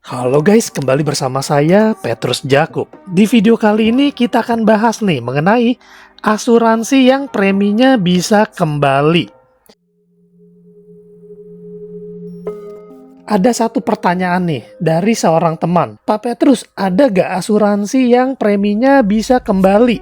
Halo guys, kembali bersama saya Petrus Jakub. Di video kali ini kita akan bahas nih mengenai asuransi yang preminya bisa kembali. Ada satu pertanyaan nih dari seorang teman. Pak Petrus, ada gak asuransi yang preminya bisa kembali?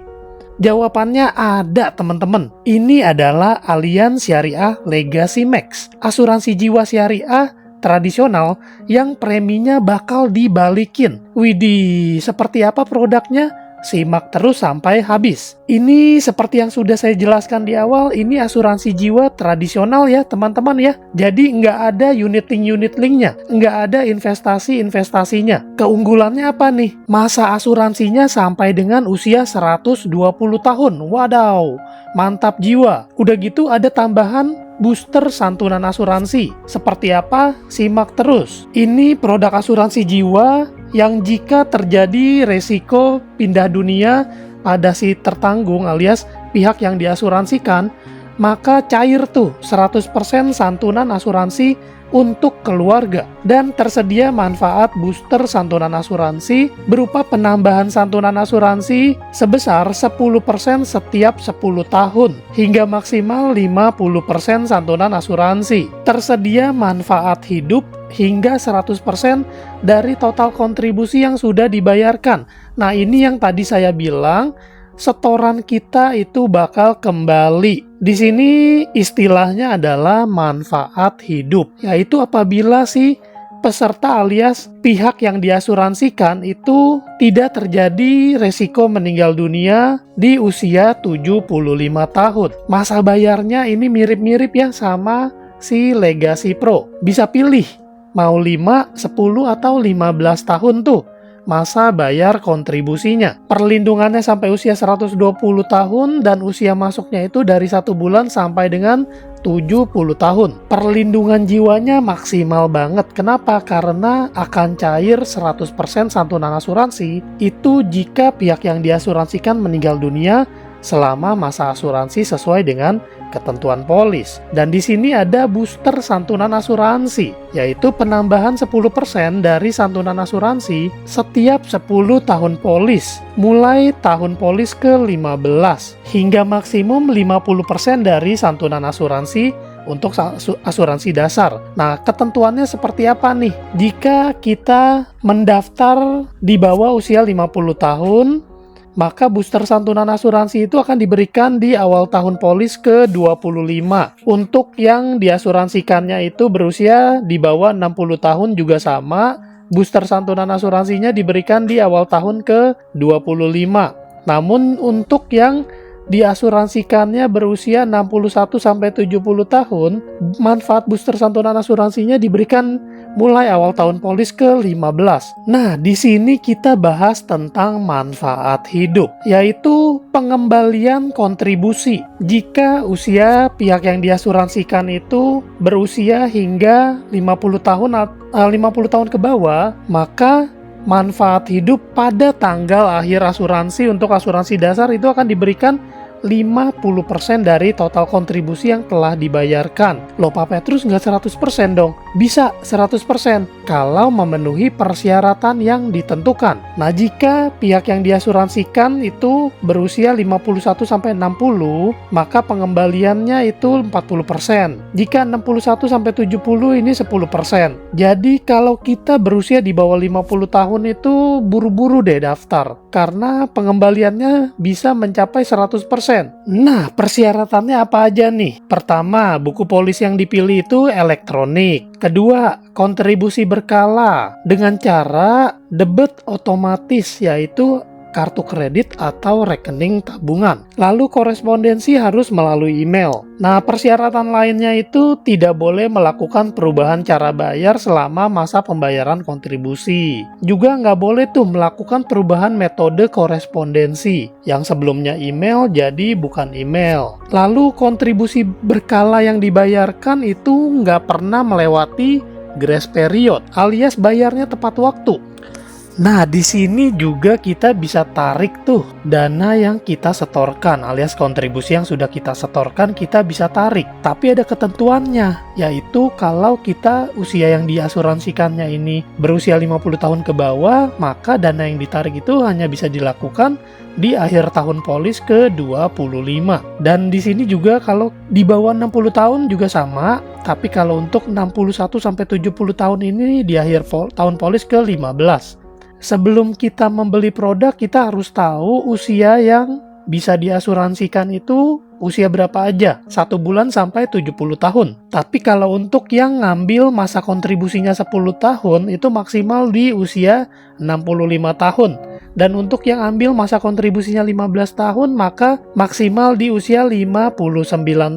Jawabannya ada teman-teman. Ini adalah Allianz Syariah Legacy Max, asuransi jiwa syariah tradisional yang preminya bakal dibalikin. Widih, seperti apa produknya? Simak terus sampai habis. Ini seperti yang sudah saya jelaskan di awal, ini asuransi jiwa tradisional ya teman-teman ya. Jadi nggak ada unit linknya, nggak ada investasinya. Keunggulannya apa nih? Masa asuransinya sampai dengan usia 120 tahun. Wadaw, mantap jiwa. Udah gitu ada tambahan booster santunan asuransi. Seperti apa? Simak terus. Ini produk asuransi jiwa yang jika terjadi resiko pindah dunia pada si tertanggung alias pihak yang diasuransikan, maka cair tuh 100% santunan asuransi untuk keluarga. Dan tersedia manfaat booster santunan asuransi berupa penambahan santunan asuransi sebesar 10% setiap 10 tahun hingga maksimal 50% santunan asuransi. Tersedia manfaat hidup hingga 100% dari total kontribusi yang sudah dibayarkan. Nah, ini yang tadi saya bilang, setoran kita itu bakal kembali. Di sini istilahnya adalah manfaat hidup, yaitu apabila si peserta alias pihak yang diasuransikan itu tidak terjadi resiko meninggal dunia di usia 75 tahun. Masa bayarnya ini mirip-mirip ya sama si Legacy Pro. Bisa pilih mau 5, 10, atau 15 tahun tuh masa bayar kontribusinya. Perlindungannya sampai usia 120 tahun dan usia masuknya itu dari 1 bulan sampai dengan 70 tahun. Perlindungan jiwanya maksimal banget. Kenapa? Karena akan cair 100% santunan asuransi itu jika pihak yang diasuransikan meninggal dunia selama masa asuransi sesuai dengan ketentuan polis. Dan di sini ada booster santunan asuransi, yaitu penambahan 10% dari santunan asuransi setiap 10 tahun polis, mulai tahun polis ke-15 hingga maksimum 50% dari santunan asuransi untuk asuransi dasar. Nah, ketentuannya seperti apa nih? Jika kita mendaftar di bawah usia 50 tahun, maka booster santunan asuransi itu akan diberikan di awal tahun polis ke-25. Untuk yang diasuransikannya itu berusia di bawah 60 tahun juga sama, booster santunan asuransinya diberikan di awal tahun ke-25. Namun untuk yang diasuransikannya berusia 61-70 tahun, manfaat booster santunan asuransinya diberikan mulai awal tahun polis ke-15. Nah, di sini kita bahas tentang manfaat hidup, yaitu pengembalian kontribusi. Jika usia pihak yang diasuransikan itu berusia hingga 50 tahun ke bawah, maka manfaat hidup pada tanggal akhir asuransi untuk asuransi dasar itu akan diberikan 50% dari total kontribusi yang telah dibayarkan. Loh Pak Petrus nggak 100% dong? Bisa 100% kalau memenuhi persyaratan yang ditentukan. Nah, jika pihak yang diasuransikan itu berusia 51-60, maka pengembaliannya itu 40%. Jika 61-70 ini 10%. Jadi kalau kita berusia di bawah 50 tahun itu buru-buru deh daftar, karena pengembaliannya bisa mencapai 100%. Nah, persyaratannya apa aja nih? Pertama, buku polis yang dipilih itu elektronik. Kedua, kontribusi berkala dengan cara debit otomatis, yaitu kartu kredit atau rekening tabungan. Lalu korespondensi harus melalui email. Nah, persyaratan lainnya itu tidak boleh melakukan perubahan cara bayar selama masa pembayaran kontribusi. Juga nggak boleh tuh melakukan perubahan metode korespondensi. Yang sebelumnya email jadi bukan email. Lalu kontribusi berkala yang dibayarkan itu nggak pernah melewati grace period alias bayarnya tepat waktu. Nah, di sini juga kita bisa tarik tuh dana yang kita setorkan alias kontribusi yang sudah kita setorkan kita bisa tarik. Tapi ada ketentuannya, yaitu kalau kita usia yang diasuransikannya ini berusia 50 tahun ke bawah, maka dana yang ditarik itu hanya bisa dilakukan di akhir tahun polis ke-25. Dan di sini juga kalau di bawah 60 tahun juga sama, tapi kalau untuk 61 sampai 70 tahun ini di akhir tahun polis ke-15. Sebelum kita membeli produk, kita harus tahu usia yang bisa diasuransikan itu usia berapa aja, 1 bulan sampai 70 tahun. Tapi kalau untuk yang ngambil masa kontribusinya 10 tahun, itu maksimal di usia 65 tahun. Dan untuk yang ambil masa kontribusinya 15 tahun, maka maksimal di usia 59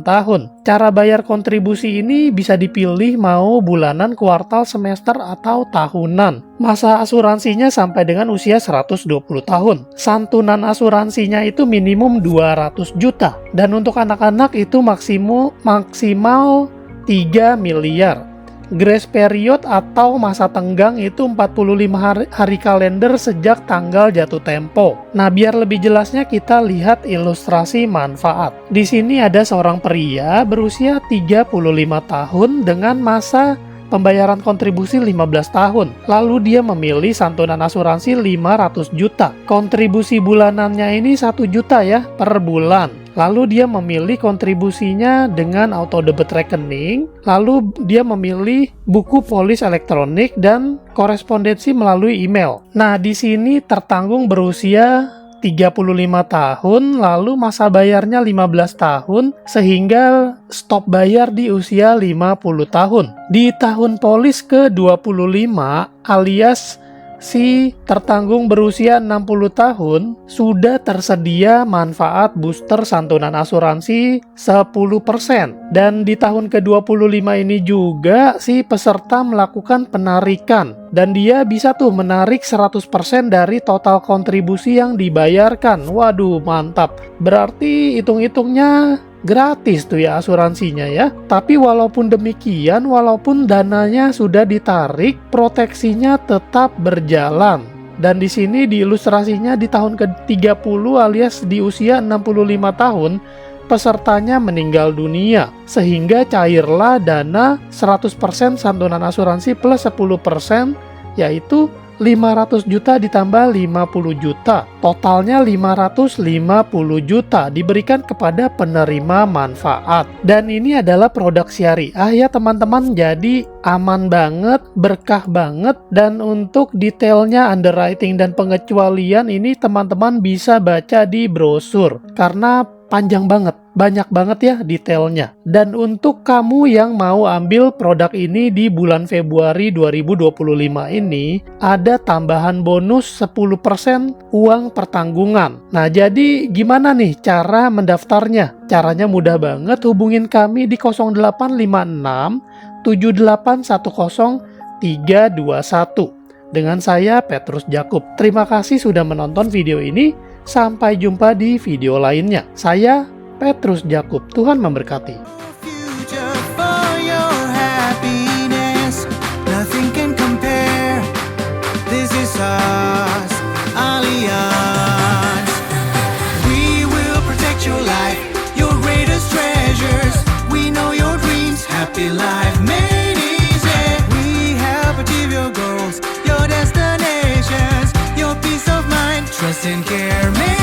tahun. Cara bayar kontribusi ini bisa dipilih mau bulanan, kuartal, semester, atau tahunan. Masa asuransinya sampai dengan usia 120 tahun. Santunan asuransinya itu minimum 200 juta. Dan untuk anak-anak itu maksimal 3 miliar. Grace period atau masa tenggang itu 45 hari kalender sejak tanggal jatuh tempo. Nah, biar lebih jelasnya kita lihat ilustrasi manfaat. Di sini ada seorang pria berusia 35 tahun dengan masa pembayaran kontribusi 15 tahun. Lalu dia memilih santunan asuransi 500 juta. Kontribusi bulanannya ini 1 juta ya per bulan. Lalu dia memilih kontribusinya dengan auto debit rekening. Lalu dia memilih buku polis elektronik dan korespondensi melalui email. Nah, di sini tertanggung berusia 35 tahun, lalu masa bayarnya 15 tahun, sehingga stop bayar di usia 50 tahun. Di tahun polis ke-25 alias si tertanggung berusia 60 tahun, sudah tersedia manfaat booster santunan asuransi 10%. Dan di tahun ke-25 ini juga si peserta melakukan penarikan. Dan dia bisa tuh menarik 100% dari total kontribusi yang dibayarkan. Waduh, mantap. Berarti hitung-hitungnya gratis tuh ya asuransinya ya. Tapi walaupun demikian, walaupun dananya sudah ditarik, proteksinya tetap berjalan. Dan di sini di ilustrasinya di tahun ke-30 alias di usia 65 tahun, pesertanya meninggal dunia, sehingga cairlah dana 100% santunan asuransi plus 10%, yaitu 500 juta ditambah 50 juta. Totalnya 550 juta diberikan kepada penerima manfaat. Dan ini adalah produk syariah ya teman-teman, jadi aman banget, berkah banget. Dan untuk detailnya underwriting dan pengecualian ini teman-teman bisa baca di brosur, karena panjang banget, banyak banget ya detailnya. Dan untuk kamu yang mau ambil produk ini di bulan Februari 2025 ini, ada tambahan bonus 10% uang pertanggungan. Nah, jadi gimana nih cara mendaftarnya? Caranya mudah banget, hubungin kami di 0856 7810 321. Dengan saya Petrus Jakub. Terima kasih sudah menonton video ini. Sampai jumpa di video lainnya. Saya Petrus Jakub. Tuhan memberkati. Trust and care.